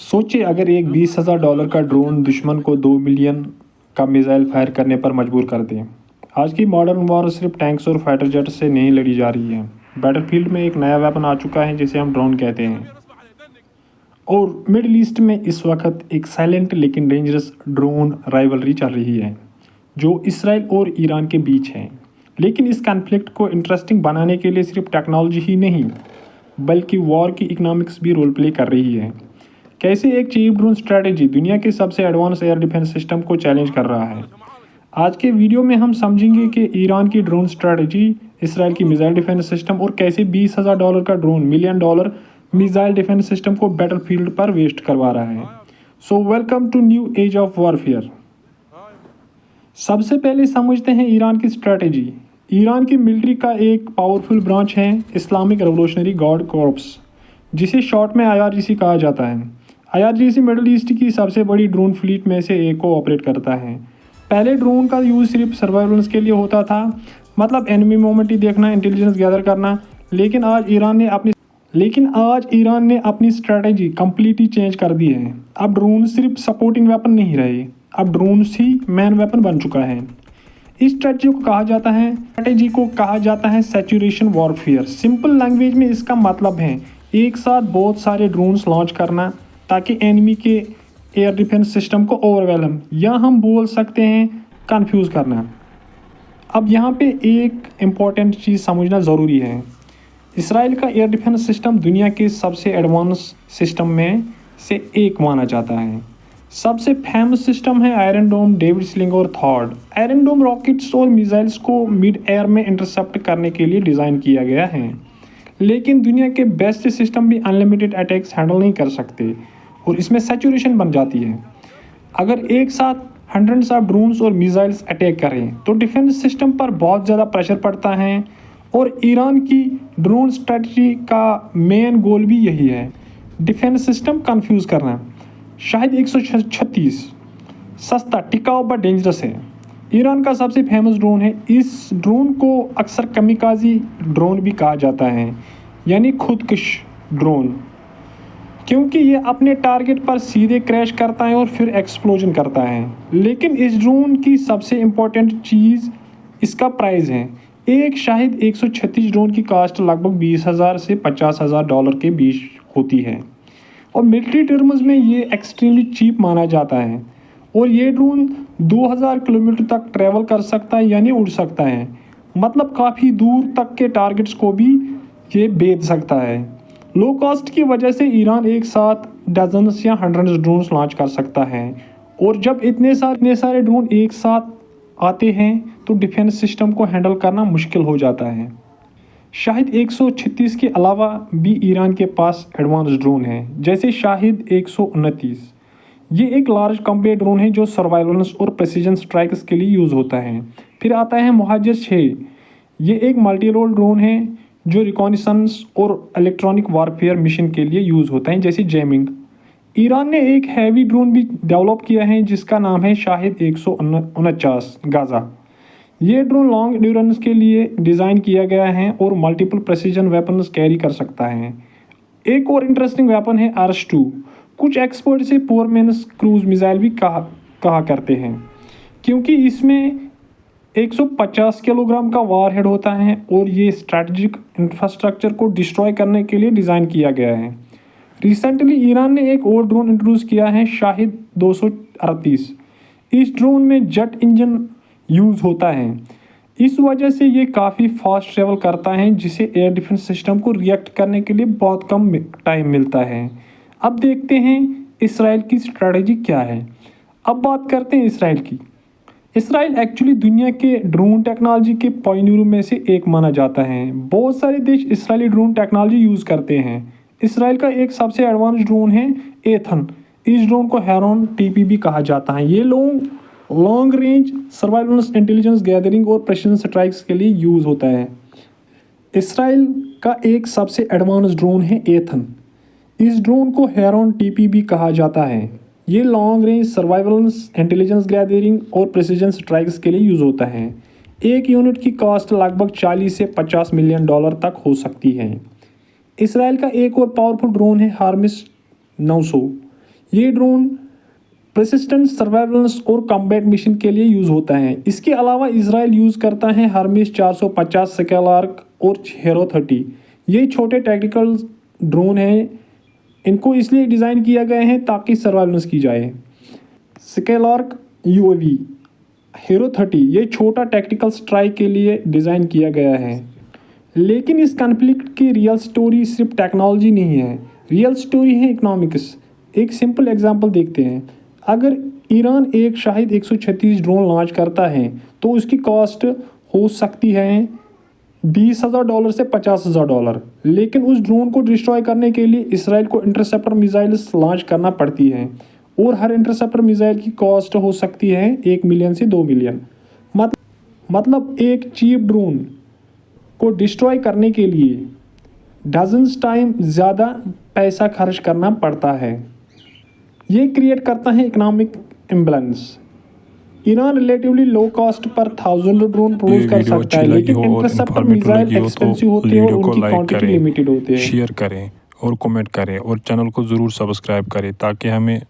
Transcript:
सोचिए अगर एक $20,000 का ड्रोन दुश्मन को 2 मिलियन का मिसाइल फायर करने पर मजबूर कर दे। आज की मॉडर्न वॉर सिर्फ टैंक्स और फाइटर जेट से नहीं लड़ी जा रही है। बैटलफील्ड में एक नया वेपन आ चुका है जिसे हम ड्रोन कहते हैं। और मिडिल ईस्ट में इस वक्त एक साइलेंट लेकिन डेंजरस ड्रोन राइवलरी चल रही है जो इसराइल और ईरान के बीच है। लेकिन इस कॉन्फ्लिक्ट को इंटरेस्टिंग बनाने के लिए सिर्फ टेक्नोलॉजी ही नहीं बल्कि वॉर की इकोनॉमिक्स भी रोल प्ले कर रही है। कैसे एक चीप ड्रोन स्ट्रैटेजी दुनिया के सबसे एडवांस एयर डिफेंस सिस्टम को चैलेंज कर रहा है। आज के वीडियो में हम समझेंगे कि ईरान की ड्रोन स्ट्रैटेजी, इसराइल की मिसाइल डिफेंस सिस्टम और कैसे $20,000 का ड्रोन $1,000,000 मिसाइल डिफेंस सिस्टम को बैटलफील्ड पर वेस्ट करवा रहा है। So welcome to new age of warfare. सबसे पहले समझते हैं ईरान की स्ट्रैटेजी। ईरान की मिलिट्री का एक पावरफुल ब्रांच है इस्लामिक रेवोल्यूशनरी गार्ड कॉर्प्स, जिसे शॉर्ट में IRGC कहा जाता है। IRGC मिडिल ईस्ट की सबसे बड़ी ड्रोन फ्लीट में से एक को ऑपरेट करता है। पहले ड्रोन का यूज़ सिर्फ सर्वाइलेंस के लिए होता था, मतलब एनिमी मोमेंट देखना, इंटेलिजेंस गैदर करना। लेकिन आज ईरान ने अपनी स्ट्रैटेजी कम्प्लीटली चेंज कर दी है। अब ड्रोन सिर्फ सपोर्टिंग वेपन नहीं रहे, अब ड्रोन ही मैन वेपन बन चुका है। इस स्ट्रैटेजी को कहा जाता है सैचुरेशन वॉरफेयर। सिंपल लैंग्वेज में इसका मतलब है एक साथ बहुत सारे ड्रोन्स लॉन्च करना ताकि एनिमी के एयर डिफेंस सिस्टम को ओवरवेलम, या हम बोल सकते हैं कंफ्यूज करना। अब यहाँ पे एक इम्पॉर्टेंट चीज़ समझना ज़रूरी है। इसराइल का एयर डिफेंस सिस्टम दुनिया के सबसे एडवांस सिस्टम में से एक माना जाता है। सबसे फेमस सिस्टम है आयरन डोम, डेविड स्लिंग और थॉर्ड। आयरन डोम रॉकेट्स और मिसाइल्स को मिड एयर में इंटरसेप्ट करने के लिए डिज़ाइन किया गया है। लेकिन दुनिया के बेस्ट सिस्टम भी अनलिमिटेड अटैक्स हैंडल नहीं कर सकते और इसमें सैचुरेशन बन जाती है। अगर एक साथ हंड्रेड्स ऑफ ड्रोन्स और मिसाइल्स अटैक करें तो डिफेंस सिस्टम पर बहुत ज़्यादा प्रेशर पड़ता है। और ईरान की ड्रोन स्ट्रेटजी का मेन गोल भी यही है, डिफेंस सिस्टम कंफ्यूज करना। शायद 136 सस्ता, टिकाऊ बट डेंजरस है। ईरान का सबसे फेमस ड्रोन है। इस ड्रोन को अक्सर कमिकाजी ड्रोन भी कहा जाता है, यानी खुदकुश ड्रोन, क्योंकि ये अपने टारगेट पर सीधे क्रैश करता है और फिर एक्सप्लोजन करता है। लेकिन इस ड्रोन की सबसे इम्पोर्टेंट चीज़ इसका प्राइस है। एक शाहिद 136 ड्रोन की कास्ट लगभग $20,000 से $50,000 के बीच होती है और मिलिट्री टर्म्स में ये एक्सट्रीमली चीप माना जाता है। और ये ड्रोन 2000 किलोमीटर तक ट्रैवल कर सकता है, यानी उड़ सकता है, मतलब काफ़ी दूर तक के टारगेट्स को भी ये भेज सकता है। लो कॉस्ट की वजह से ईरान एक साथ डजन्स या हंड्रेड्स ड्रोन्स लॉन्च कर सकता है। और जब इतने सारे ड्रोन एक साथ आते हैं तो डिफेंस सिस्टम को हैंडल करना मुश्किल हो जाता है। शाहिद 136 के अलावा भी ईरान के पास एडवांस ड्रोन है, जैसे शाहिद 129। ये एक लार्ज कॉम्बैट ड्रोन है जो सर्वाइलेंस और प्रेसिजन स्ट्राइक्स के लिए यूज़ होता है। फिर आता है मुहाजिर 6। ये एक मल्टी रोल ड्रोन है जो रिकॉनिसेंस और इलेक्ट्रॉनिक वारफेयर मिशन के लिए यूज़ होता है, जैसे जैमिंग। ईरान ने एक हैवी ड्रोन भी डेवलप किया है जिसका नाम है शाहिद 149 गाजा। ये ड्रोन लॉन्ग ड्यूरेंस के लिए डिज़ाइन किया गया है और मल्टीपल प्रेसिजन वेपन्स कैरी कर सकता है। एक और इंटरेस्टिंग वेपन है RS-2। कुछ एक्सपर्ट इसे पोर मैन्स क्रूज मिसाइल भी कहा करते हैं, क्योंकि इसमें 150 किलोग्राम का वार हेड होता है और ये स्ट्रैटेजिक इंफ्रास्ट्रक्चर को डिस्ट्रॉय करने के लिए डिज़ाइन किया गया है। रिसेंटली ईरान ने एक और ड्रोन इंट्रोड्यूस किया है, शाहिद 238। इस ड्रोन में जेट इंजन यूज़ होता है, इस वजह से ये काफ़ी फास्ट ट्रेवल करता है, जिसे एयर डिफेंस सिस्टम को रिएक्ट करने के लिए बहुत कम टाइम मिलता है। अब देखते हैं इसराइल की स्ट्रैटेजी क्या है। अब बात करते हैं इसराइल की। इसराइल एक्चुअली दुनिया के ड्रोन टेक्नोलॉजी के पायनियरों में से एक माना जाता है। बहुत सारे देश इसराइली ड्रोन टेक्नोलॉजी यूज़ करते हैं। इसराइल का एक सबसे एडवांस ड्रोन है एथन। इस ड्रोन को हेरॉन TP भी कहा जाता है। ये long range surveillance, intelligence gathering और प्रेसिजन स्ट्राइक्स के लिए यूज़ होता है। इसराइल का एक सबसे एडवांस ड्रोन है एथन। इस ड्रोन को हेरॉन TP भी कहा जाता है। ये long range surveillance, intelligence gathering और प्रेसिजन स्ट्राइक्स के लिए यूज़ होता है। एक यूनिट की कॉस्ट लगभग 40 से $50 मिलियन तक हो सकती है। इसराइल का एक और पावरफुल ड्रोन है हार्मिस 900। ये ड्रोन प्रेसिस्टेंट सर्वाइलेंस और कॉम्बैट मिशन के लिए यूज़ होता है। इसके अलावा इसराइल यूज़ करता है हर्मेस 450 स्केलार्क और हेरो 30। ये छोटे टैक्टिकल ड्रोन हैं। इनको इसलिए डिज़ाइन किया गया है ताकि सर्वाइलेंस की जाए। स्केलार्क यूएवी, हेरो 30 ये छोटा टैक्टिकल स्ट्राइक के लिए डिज़ाइन किया गया है। लेकिन इस कॉन्फ्लिक्ट की रियल स्टोरी सिर्फ टेक्नोलॉजी नहीं है, रियल स्टोरी है इकोनॉमिक्स। एक सिंपल एग्जांपल देखते हैं। अगर ईरान एक शाहिद 136 ड्रोन लॉन्च करता है तो उसकी कॉस्ट हो सकती है $20,000 से $50,000। लेकिन उस ड्रोन को डिस्ट्रॉय करने के लिए इसराइल को इंटरसेप्टर मिसाइल्स लॉन्च करना पड़ती है और हर इंटरसेप्टर मिसाइल की कॉस्ट हो सकती है 1 मिलियन से 2 मिलियन। मतलब एक चीप ड्रोन को डिस्ट्रॉय करने के लिए डजन्स टाइम ज़्यादा पैसा खर्च करना पड़ता है। ये क्रिएट करता है economic imbalance. Iran relatively low cost per 1000 drone produce कर सकता है, लेकिन इंटरसेप्टर मिसाइल एक्सपेंसिव होते हैं और उनकी क्वांटिटी लिमिटेड होते हैं। शेयर करें और कमेंट करें और चैनल को ज़रूर सब्सक्राइब करें ताकि हमें